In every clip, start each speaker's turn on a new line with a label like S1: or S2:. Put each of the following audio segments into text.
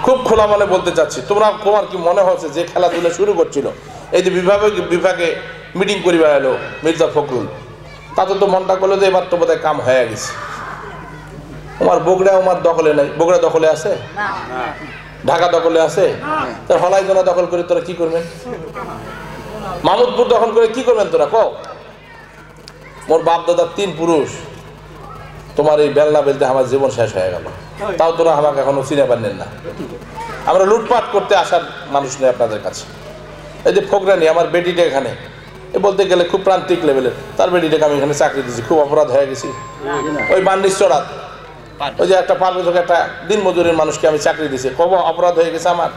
S1: খুব খোলা মনে বলতে চাচ্ছি, তোমার কি মনে হচ্ছে যে খেলাধুলা শুরু করছিল, এই যে বিভাগে মিটিং করি বেড়ালো মির্জা ফখরুল, তাতে তো মনটা করলো যে এবার তো বোধহয় কাম হয়ে গেছে। আমার দখলে নাই, বগুড়া দখলে আছে, ঢাকা দখলে আছে, তার হলাইজনা দখল করে তোরা কি করবেন? মাহমুদপুর দখল করে কি করবেন তোরা? কও, মোর বাপ দাদার 3 পুরুষ, তোমার এই বেলনা বেলতে আমার জীবন শেষ হয়ে গেল, তাও তোরা আমাকে এখনো চিনে পারলেন না। আমরা লুটপাট করতে আসার মানুষ নেই আপনাদের কাছে। এই যে ফোকরানি আমার বেটিটা এখানে, এ বলতে গেলে খুব প্রান্তিক লেভেলের, তার বেটিটাকে আমি এখানে চাকরি দিয়েছি, খুব অপরাধ হয়ে গেছি। ওই বান্ডিস চড়াত, ওই যে একটা পারভেজক একটা দিন মজুরের মানুষকে আমি চাকরি দিয়েছি, কব অপরাধ হয়ে গেছে আমার।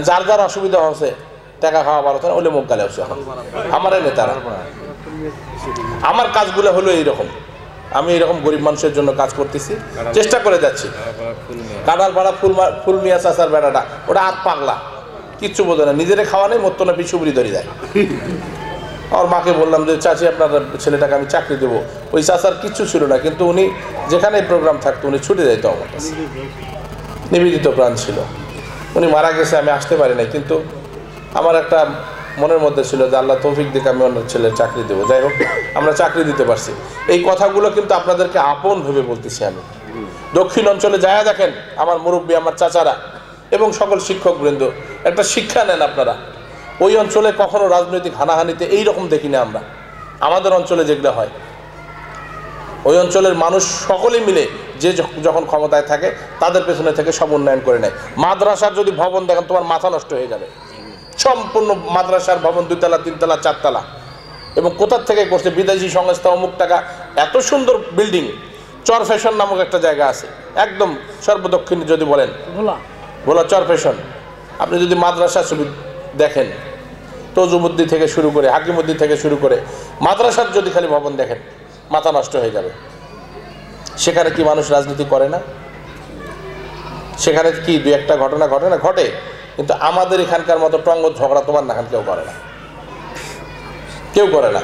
S1: যার যার অসুবিধা হচ্ছে টাকা খাওয়া ভালো থাকে ওলে মুখ গালে হচ্ছে এখন আমার নেতারা। আমার কাজগুলো হলো এইরকম, আমি এরকম গরিব মানুষের জন্য কাজ করতেছি, চেষ্টা করে যাচ্ছি। কাঁঠালপাড়া ফুলমিয়া চাচার বেড়াটা ওটা আর পাগলা, কিচ্ছু বোঝে না, নিজেরে খাওয়া নেই, মতো না পিছুবড়ি ধরে যায়। আমার মাকে বললাম যে চাচি আপনার ছেলেটাকে আমি চাকরি দেবো। ওই চাচার কিচ্ছু ছিল না, কিন্তু উনি যেখানে প্রোগ্রাম থাকতো উনি ছুটে যেত আমার কাছে, নিবেদিত প্রাণ ছিল। উনি মারা গেছে, আমি আসতে পারি নাই, কিন্তু আমার একটা মনের মধ্যে ছিল যে আল্লাহ তৌফিক দিকে আমি অন্য ছেলের চাকরি দেবো। যাই হোক, আমরা চাকরি দিতে পারছি। এই কথাগুলো কিন্তু আপনাদেরকে আপন ভেবে বলতেছি আমি। দক্ষিণ অঞ্চলে যায় দেখেন আমার মুরব্বী, আমার চাচারা এবং সকল শিক্ষকবৃন্দ, একটা শিক্ষা নেন আপনারা। ওই অঞ্চলে কখনো রাজনৈতিক হানাহানিতে এইরকম দেখি না আমরা। আমাদের অঞ্চলে যেগুলো হয়, ওই অঞ্চলের মানুষ সকলে মিলে যে যখন ক্ষমতায় থাকে তাদের পেছনে থেকে সব উন্নয়ন করে নেয়। মাদ্রাসার যদি ভবন দেখেন তোমার মাথা নষ্ট হয়ে যাবে, সম্পূর্ণ মাদ্রাসার ভবন 2 তলা 3 তলা 4 তলা, এবং কোথার থেকে করছে বিদেশি সংস্থা, অমুক টাকা, এত সুন্দর বিল্ডিং। চর ফ্যাশন নামক একটা জায়গা আছে একদম সর্বদক্ষিণে, যদি বলেন ভোলা চর ফ্যাশন। আপনি যদি মাদ্রাসা ছবি দেখেন, তজুমুদ্দি থেকে শুরু করে হাকিমুদ্দি থেকে শুরু করে মাদ্রাসার যদি খালি ভবন দেখেন মাথা নষ্ট হয়ে যাবে। সেখানে কি মানুষ রাজনীতি করে না? সেখানে কি 2-1টা ঘটনা ঘটে না? ঘটে, কিন্তু আমাদের এখানকার মতো টঙ্গ ঝগড়া তোমার না কেউ করে না, কেউ করে না।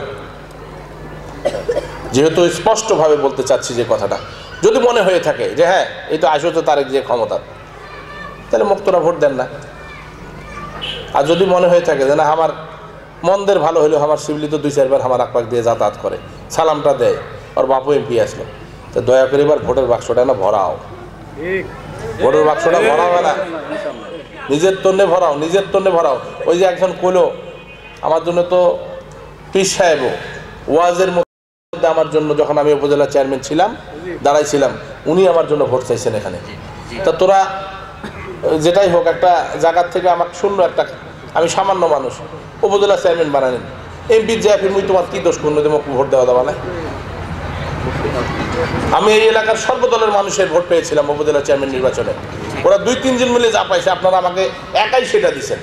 S1: যেহেতু স্পষ্টভাবে বলতে চাচ্ছি যে কথাটা, যদি মনে হয়ে থাকে যে হ্যাঁ এই তো আসো তো তারেক যে ক্ষমতা, তাহলে মুক্তরা ভোট দেন না। আর যদি মনে হয়ে থাকে যে না আমার মন্দের ভালো হলেও আমার শিবলি তো 2-4 বার আমার আকপাক দিয়ে যাতায়াত করে, সালামটা দেয়, ওর বাপু এমপি আসলো, তো দয়া করে এবার ভোটের বাক্সটা না ভরাও, ভোটের বাক্সটা ভরাও না, নিজের তন্নে ভরাও, নিজের তন্নে ভরাও। ওই যে একজন কইলো আমার জন্য তো পীর সাহেব ওয়াজের মধ্যে আমার জন্য, যখন আমি উপজেলা চেয়ারম্যান ছিলাম দাঁড়াইছিলাম, উনি আমার জন্য ভোট চাইছেন এখানে। তা তোরা যেটাই হোক একটা জায়গার থেকে আমাকে শূন্য একটা, আমি সামান্য মানুষ, উপজেলা চেয়ারম্যান বানালেন, এমপি যে মুই তোমার কি দোষ করলো তোমাকে ভোট দেওয়া দেওয়া না? আমি এই এলাকার সর্বদলের মানুষের ভোট পেয়েছিলাম উপজেলা চেয়ারম্যান নির্বাচনে। ওরা 2-3 জন মিলে যা পাইছে আপনারা আমাকে একাই সেটা দিচ্ছেন।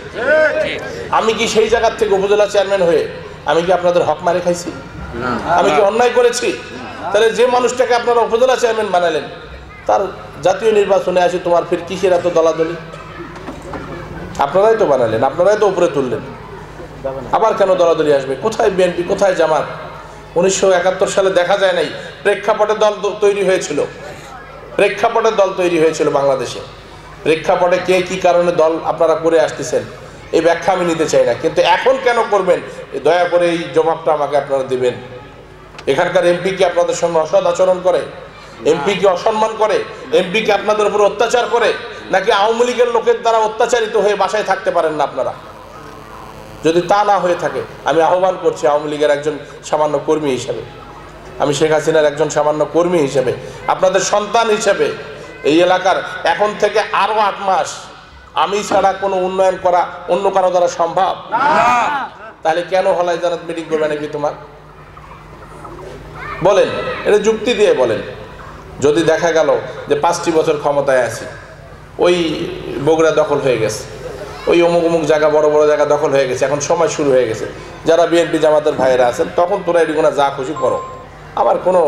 S1: আমি কি সেই জায়গার থেকে উপজেলা চেয়ারম্যান হয়ে আমি কি আপনাদের হক মারে খাইছি? আমি কি অন্যায় করেছি? তাহলে যে মানুষটাকে আপনারা উপজেলা চেয়ারম্যান বানালেন তার জাতীয় নির্বাচনে আসে তোমার ফির কিসের এত দলাদলি? আপনারাই তো বানালেন, আপনারাই তো উপরে তুললেন, আবার কেন দলাদলি আসবে? কোথায় বিএনপি, কোথায় জামাত? 1971 সালে দেখা যায় নাই প্রেক্ষাপটে দল তৈরি হয়েছিল, প্রেক্ষাপটে দল তৈরি হয়েছিল বাংলাদেশে। প্রেক্ষাপটে কে কি কারণে দল আপনারা করে আসতেছেন এই ব্যাখ্যা আমি নিতে চাই না, কিন্তু এখন কেন করবেন দয়া করে এই জবাবটা আমাকে আপনারা দিবেন। এখানকার এমপি কি আপনাদের সঙ্গে অসৎ আচরণ করে? এমপি কি অসম্মান করে? এমপি কি আপনাদের উপর অত্যাচার করে? নাকি আওয়ামী লীগের লোকের দ্বারা অত্যাচারিত হয়ে বাসায় থাকতে পারেন না আপনারা? যদি তা না হয়ে থাকে আমি আহ্বান করছি আওয়ামী লীগের একজন সামান্য কর্মী হিসেবে, আমি শেখ হাসিনার একজন সামান্য কর্মী হিসেবে, আপনাদের সন্তান হিসেবে, এই এলাকার এখন থেকে আরো 8 মাস আমি ছাড়া কোনো উন্নয়ন করা অন্য কারো দ্বারা সম্ভব না। তাহলে কেন হলাই জানাত মিটিং করবে নাকি তোমার? বলেন, এটা যুক্তি দিয়ে বলেন। যদি দেখা গেল যে 5টি বছর ক্ষমতায় আছি, ওই বগুড়া দখল হয়ে গেছে, ওই অমুক অমুক জায়গা বড় বড় জায়গা দখল হয়ে গেছে, এখন সময় শুরু হয়ে গেছে, যারা বিএনপি জামাতের ভাইয়েরা আছেন তখন তোরা এগুলো যা খুশি করো, আমার কোনো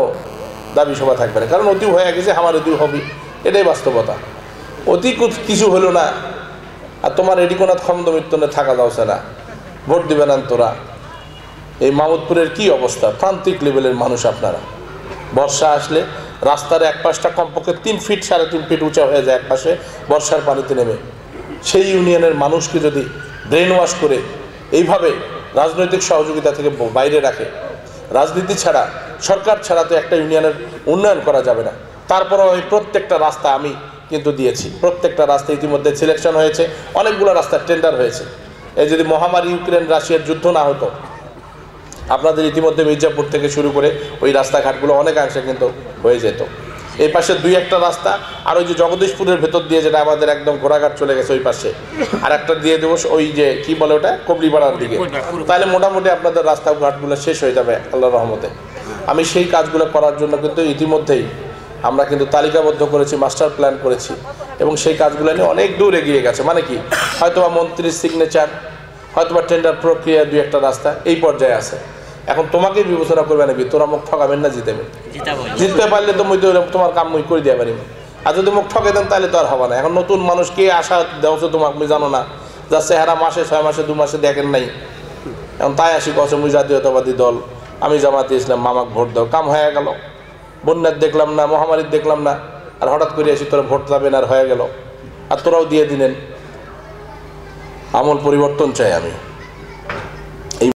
S1: দাবি সভা থাকবে না, কারণ অতি হয়ে গেছে, আমার অতি হবি, এটাই বাস্তবতা। অতি কিছু হলো না, আর তোমার এটি কোনো ক্ষমতা মৃত্যুনে থাকা যাচ্ছে না, ভোট দিবে না তোরা। এই মাহমুদপুরের কি অবস্থা, প্রান্তিক লেভেলের মানুষ আপনারা। বর্ষা আসলে রাস্তার এক পাশটা কমপক্ষে 3 ফিট 3.5 ফিট উঁচা হয়ে যায় এক পাশে বর্ষার পানিতে নেমে। সেই ইউনিয়নের মানুষকে যদি ব্রেন ওয়াশ করে এইভাবে রাজনৈতিক সহযোগিতা থেকে বাইরে রাখে, রাজনীতি ছাড়া সরকার ছাড়া তো একটা ইউনিয়নের উন্নয়ন করা যাবে না। তারপরেও আমি প্রত্যেকটা রাস্তা আমি কিন্তু দিয়েছি, প্রত্যেকটা রাস্তা ইতিমধ্যে সিলেকশন হয়েছে, অনেকগুলো রাস্তা টেন্ডার হয়েছে। এই যদি মহামারী ইউক্রেন রাশিয়ার যুদ্ধ না হতো, আপনাদের ইতিমধ্যে মির্জাপুর থেকে শুরু করে ওই রাস্তাঘাটগুলো অনেকাংশে কিন্তু হয়ে যেত। এই পাশে 2-1টা রাস্তা, আর ওই যে জগদীশপুরের ভেতর দিয়ে যেটা আমাদের একদম ঘোড়াঘাট চলে গেছে ওই পাশে, আর একটা দিয়ে দেবো ওই যে কি বলে ওটা কবলিপাড়ার দিকে, তাহলে মোটামুটি আপনাদের রাস্তাঘাটগুলো শেষ হয়ে যাবে আল্লাহর রহমতে। আমি সেই কাজগুলো করার জন্য কিন্তু ইতিমধ্যেই আমরা কিন্তু তালিকাবদ্ধ করেছি, মাস্টার প্ল্যান করেছি, এবং সেই কাজগুলো নিয়ে অনেক দূর এগিয়ে গেছে। মানে কি, হয়তোবা মন্ত্রীর সিগনেচার, হয়তোবা টেন্ডার প্রক্রিয়া 2-1টা রাস্তা এই পর্যায়ে আছে। এখন তোমাকেই বিবেচনা করবে নাকি তোরা মুখ ঠকাবেন না জিতেবেন। জিততে পারলে তো মুই তো তোমার কাম মুই করে দিয়ে পারি, আর যদি মুখ ঠকে দেন তাহলে তো আর হবে না। এখন নতুন মানুষ কে আশা দেওয়া তোমাকে মুই জানো না, যার চেহারা মাসে 6 মাসে 2 মাসে দেখেন নাই, এখন তাই আসি কছে মুই জাতীয়তাবাদী দল, আমি জামাতে ইসলাম, মামাক ভোট দাও, কাম হয়ে গেল। বন্যার দেখলাম না, মহামারীর দেখলাম না, আর হঠাৎ করে আসি তোরা ভোট যাবেন আর হয়ে গেল, আর তোরাও দিয়ে দিলেন। আমল পরিবর্তন চাই আমি।